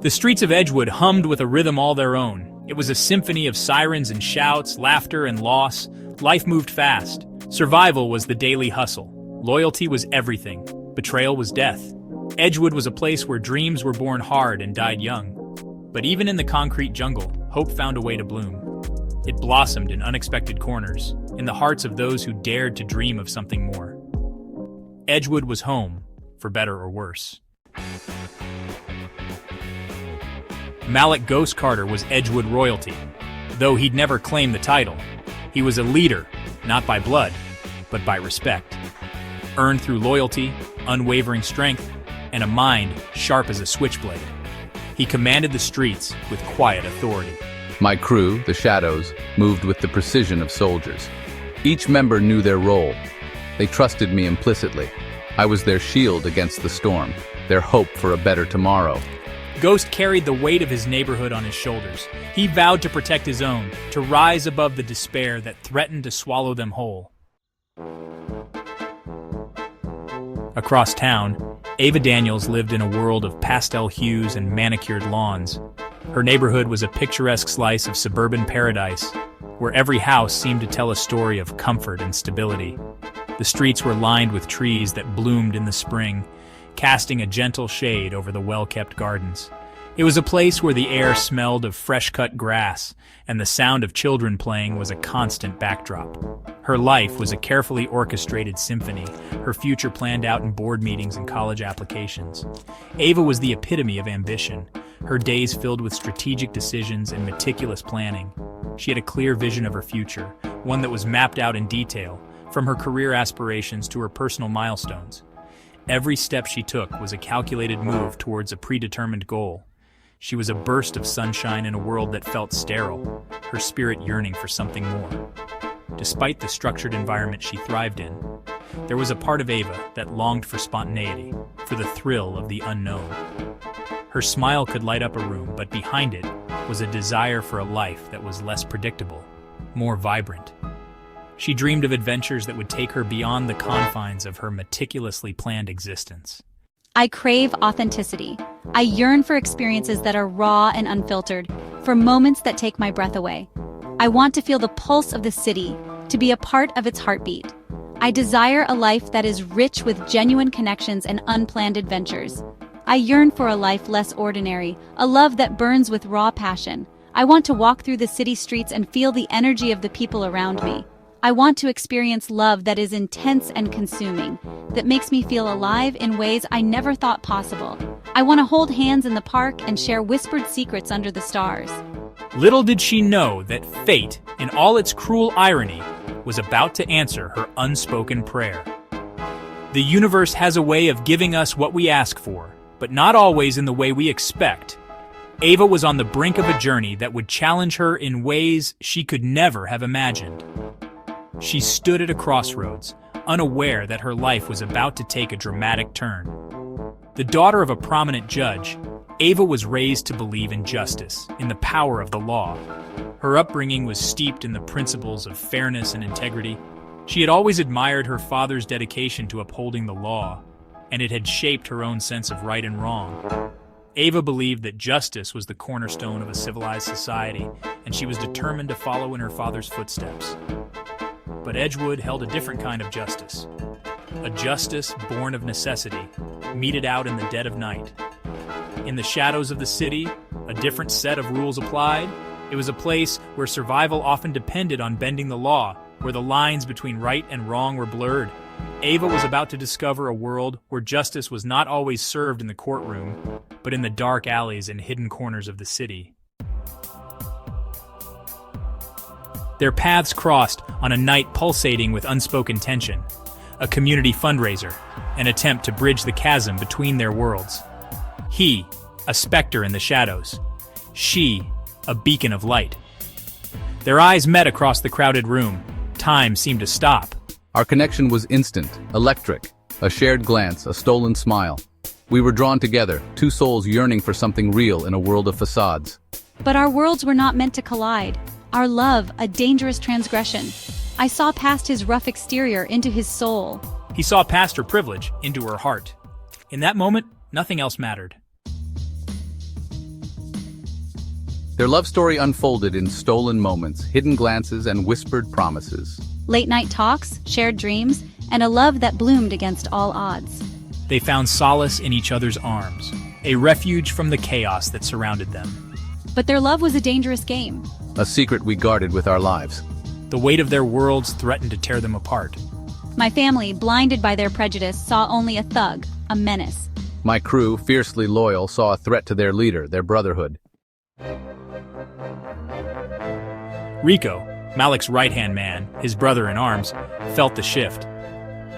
The streets of Edgewood hummed with a rhythm all their own. It was a symphony of sirens and shouts, laughter and loss. Life moved fast. Survival was the daily hustle. Loyalty was everything. Betrayal was death. Edgewood was a place where dreams were born hard and died young. But even in the concrete jungle, hope found a way to bloom. It blossomed in unexpected corners, in the hearts of those who dared to dream of something more. Edgewood was home, for better or worse. Malik Ghost Carter was Edgewood royalty, though he'd never claimed the title. He was a leader, not by blood, but by respect. Earned through loyalty, unwavering strength, and a mind sharp as a switchblade. He commanded the streets with quiet authority. My crew, the Shadows, moved with the precision of soldiers. Each member knew their role. They trusted me implicitly. I was their shield against the storm, their hope for a better tomorrow. Ghost carried the weight of his neighborhood on his shoulders. He vowed to protect his own, to rise above the despair that threatened to swallow them whole. Across town, Ava Daniels lived in a world of pastel hues and manicured lawns. Her neighborhood was a picturesque slice of suburban paradise, where every house seemed to tell a story of comfort and stability. The streets were lined with trees that bloomed in the spring, casting a gentle shade over the well-kept gardens. It was a place where the air smelled of fresh-cut grass, and the sound of children playing was a constant backdrop. Her life was a carefully orchestrated symphony, her future planned out in board meetings and college applications. Ava was the epitome of ambition, her days filled with strategic decisions and meticulous planning. She had a clear vision of her future, one that was mapped out in detail, from her career aspirations to her personal milestones. Every step she took was a calculated move towards a predetermined goal. She was a burst of sunshine in a world that felt sterile, her spirit yearning for something more. Despite the structured environment she thrived in, there was a part of Ava that longed for spontaneity, for the thrill of the unknown. Her smile could light up a room, but behind it was a desire for a life that was less predictable, more vibrant. She dreamed of adventures that would take her beyond the confines of her meticulously planned existence. I crave authenticity. I yearn for experiences that are raw and unfiltered, for moments that take my breath away. I want to feel the pulse of the city, to be a part of its heartbeat. I desire a life that is rich with genuine connections and unplanned adventures. I yearn for a life less ordinary, a love that burns with raw passion. I want to walk through the city streets and feel the energy of the people around me. I want to experience love that is intense and consuming, that makes me feel alive in ways I never thought possible. I want to hold hands in the park and share whispered secrets under the stars. Little did she know that fate, in all its cruel irony, was about to answer her unspoken prayer. The universe has a way of giving us what we ask for, but not always in the way we expect. Ava was on the brink of a journey that would challenge her in ways she could never have imagined. She stood at a crossroads, unaware that her life was about to take a dramatic turn. The daughter of a prominent judge, Ava was raised to believe in justice, in the power of the law. Her upbringing was steeped in the principles of fairness and integrity. She had always admired her father's dedication to upholding the law, and it had shaped her own sense of right and wrong. Ava believed that justice was the cornerstone of a civilized society, and she was determined to follow in her father's footsteps. But Edgewood held a different kind of justice. A justice born of necessity, meted out in the dead of night. In the shadows of the city, a different set of rules applied. It was a place where survival often depended on bending the law, where the lines between right and wrong were blurred. Ava was about to discover a world where justice was not always served in the courtroom, but in the dark alleys and hidden corners of the city. Their paths crossed on a night pulsating with unspoken tension, a community fundraiser, an attempt to bridge the chasm between their worlds. He, a specter in the shadows. She, a beacon of light. Their eyes met across the crowded room. Time seemed to stop. Our connection was instant, electric. A shared glance, a stolen smile. We were drawn together, two souls yearning for something real in a world of facades. But our worlds were not meant to collide. Our love, a dangerous transgression. I saw past his rough exterior into his soul. He saw past her privilege into her heart. In that moment, nothing else mattered. Their love story unfolded in stolen moments, hidden glances, and whispered promises. Late-night talks, shared dreams, and a love that bloomed against all odds. They found solace in each other's arms, a refuge from the chaos that surrounded them. But their love was a dangerous game. A secret we guarded with our lives. The weight of their worlds threatened to tear them apart. My family, blinded by their prejudice, saw only a thug, a menace. My crew, fiercely loyal, saw a threat to their leader, their brotherhood. Rico, Malik's right-hand man, his brother in arms, felt the shift.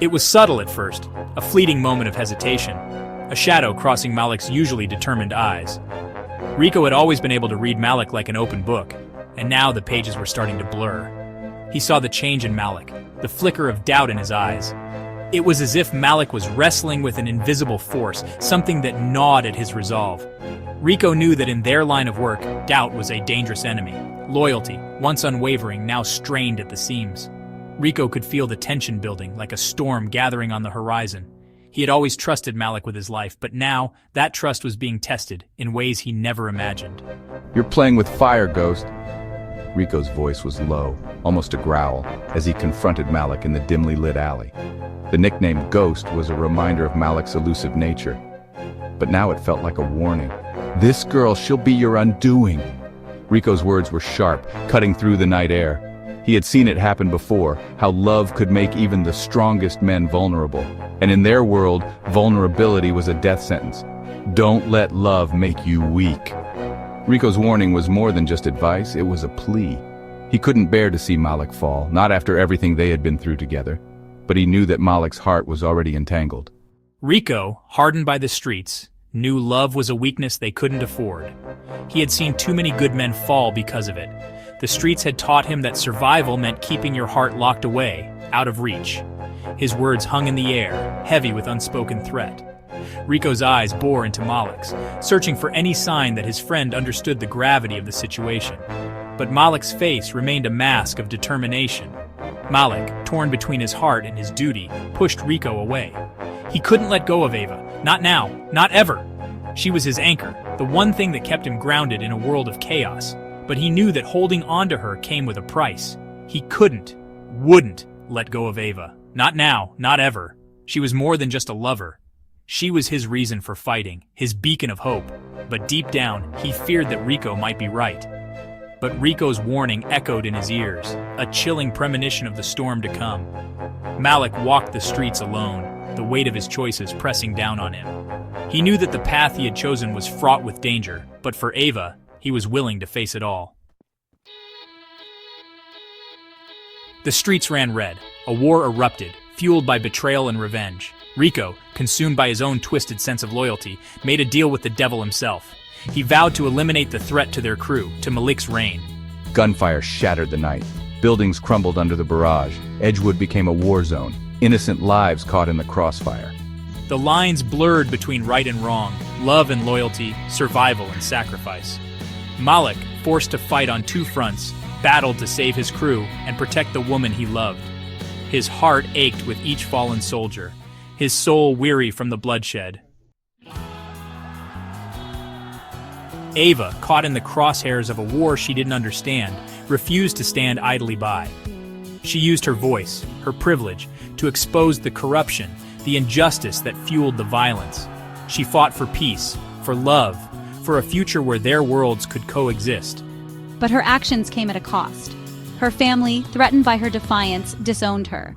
It was subtle at first, a fleeting moment of hesitation, a shadow crossing Malik's usually determined eyes. Rico had always been able to read Malik like an open book, and now the pages were starting to blur. He saw the change in Malik, the flicker of doubt in his eyes. It was as if Malik was wrestling with an invisible force, something that gnawed at his resolve. Rico knew that in their line of work, doubt was a dangerous enemy. Loyalty, once unwavering, now strained at the seams. Rico could feel the tension building, like a storm gathering on the horizon. He had always trusted Malik with his life, but now that trust was being tested in ways he never imagined. You're playing with fire, Ghost. Rico's voice was low, almost a growl, as he confronted Malik in the dimly lit alley. The nickname Ghost was a reminder of Malik's elusive nature. But now it felt like a warning. This girl, she'll be your undoing. Rico's words were sharp, cutting through the night air. He had seen it happen before, how love could make even the strongest men vulnerable. And in their world, vulnerability was a death sentence. Don't let love make you weak. Rico's warning was more than just advice, it was a plea. He couldn't bear to see Malik fall, not after everything they had been through together. But he knew that Malik's heart was already entangled. Rico, hardened by the streets, knew love was a weakness they couldn't afford. He had seen too many good men fall because of it. The streets had taught him that survival meant keeping your heart locked away, out of reach. His words hung in the air, heavy with unspoken threat. Rico's eyes bore into Malik's, searching for any sign that his friend understood the gravity of the situation. But Malik's face remained a mask of determination. Malik, torn between his heart and his duty, pushed Rico away. He couldn't let go of Ava. Not now. Not ever. She was his anchor, the one thing that kept him grounded in a world of chaos. But he knew that holding on to her came with a price. He wouldn't let go of Ava. Not now. Not ever. She was more than just a lover. She was his reason for fighting, his beacon of hope. But deep down, he feared that Rico might be right. But Rico's warning echoed in his ears, a chilling premonition of the storm to come. Malik walked the streets alone, the weight of his choices pressing down on him. He knew that the path he had chosen was fraught with danger, but for Ava, he was willing to face it all. The streets ran red. A war erupted, fueled by betrayal and revenge. Rico, consumed by his own twisted sense of loyalty, made a deal with the devil himself. He vowed to eliminate the threat to their crew, to Malik's reign. Gunfire shattered the night. Buildings crumbled under the barrage. Edgewood became a war zone. Innocent lives caught in the crossfire. The lines blurred between right and wrong, love and loyalty, survival and sacrifice. Malik, forced to fight on two fronts, battled to save his crew and protect the woman he loved. His heart ached with each fallen soldier, his soul weary from the bloodshed. Ava, caught in the crosshairs of a war she didn't understand, refused to stand idly by. She used her voice, her privilege, to expose the corruption, the injustice that fueled the violence. She fought for peace, for love, for a future where their worlds could coexist. But her actions came at a cost. Her family, threatened by her defiance, disowned her.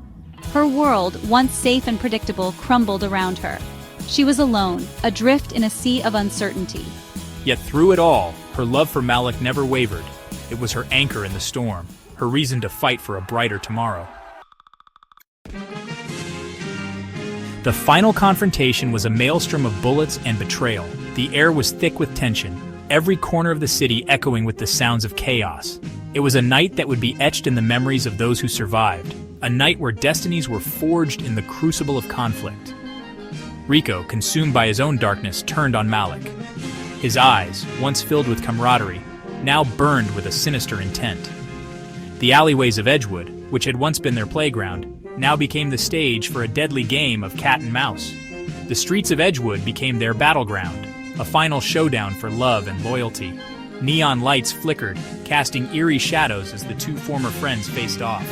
Her world, once safe and predictable, crumbled around her. She was alone, adrift in a sea of uncertainty. Yet through it all, her love for Malik never wavered. It was her anchor in the storm, her reason to fight for a brighter tomorrow. The final confrontation was a maelstrom of bullets and betrayal. The air was thick with tension, every corner of the city echoing with the sounds of chaos. It was a night that would be etched in the memories of those who survived, a night where destinies were forged in the crucible of conflict. Rico, consumed by his own darkness, turned on Malik. His eyes, once filled with camaraderie, now burned with a sinister intent. The alleyways of Edgewood, which had once been their playground, now became the stage for a deadly game of cat and mouse. The streets of Edgewood became their battleground, a final showdown for love and loyalty. Neon lights flickered, casting eerie shadows as the two former friends faced off.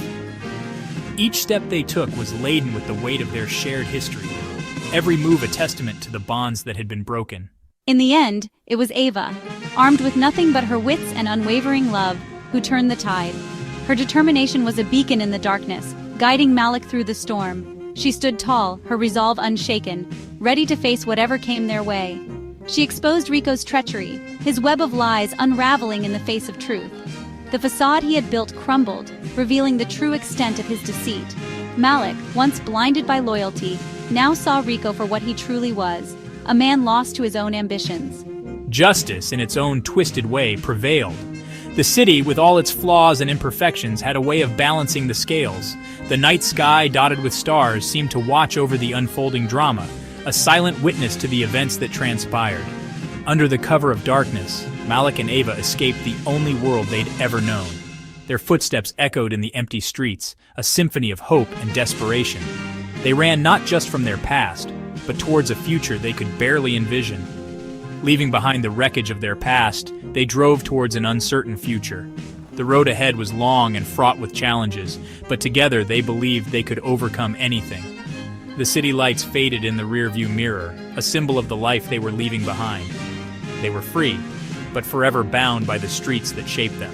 Each step they took was laden with the weight of their shared history, every move a testament to the bonds that had been broken. In the end, it was Ava, armed with nothing but her wits and unwavering love, who turned the tide. Her determination was a beacon in the darkness, guiding Malik through the storm. She stood tall, her resolve unshaken, ready to face whatever came their way. She exposed Rico's treachery, his web of lies unraveling in the face of truth. The facade he had built crumbled, revealing the true extent of his deceit. Malik, once blinded by loyalty, now saw Rico for what he truly was, a man lost to his own ambitions. Justice, in its own twisted way, prevailed. The city, with all its flaws and imperfections, had a way of balancing the scales. The night sky, dotted with stars, seemed to watch over the unfolding drama, a silent witness to the events that transpired. Under the cover of darkness, Malik and Ava escaped the only world they'd ever known. Their footsteps echoed in the empty streets, a symphony of hope and desperation. They ran not just from their past, but towards a future they could barely envision. Leaving behind the wreckage of their past, they drove towards an uncertain future. The road ahead was long and fraught with challenges, but together they believed they could overcome anything. The city lights faded in the rearview mirror, a symbol of the life they were leaving behind. They were free, but forever bound by the streets that shaped them.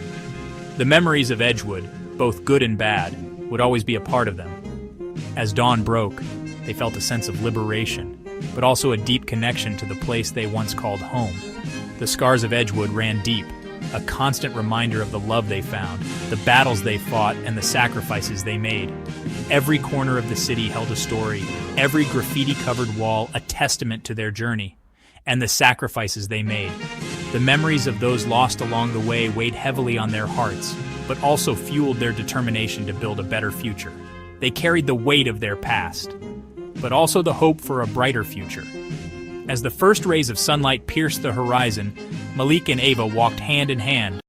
The memories of Edgewood, both good and bad, would always be a part of them. As dawn broke, they felt a sense of liberation, but also a deep connection to the place they once called home. The scars of Edgewood ran deep, a constant reminder of the love they found, the battles they fought, and the sacrifices they made. Every corner of the city held a story, every graffiti-covered wall a testament to their journey, and the sacrifices they made. The memories of those lost along the way weighed heavily on their hearts, but also fueled their determination to build a better future. They carried the weight of their past, but also the hope for a brighter future. As the first rays of sunlight pierced the horizon, Malik and Ava walked hand in hand,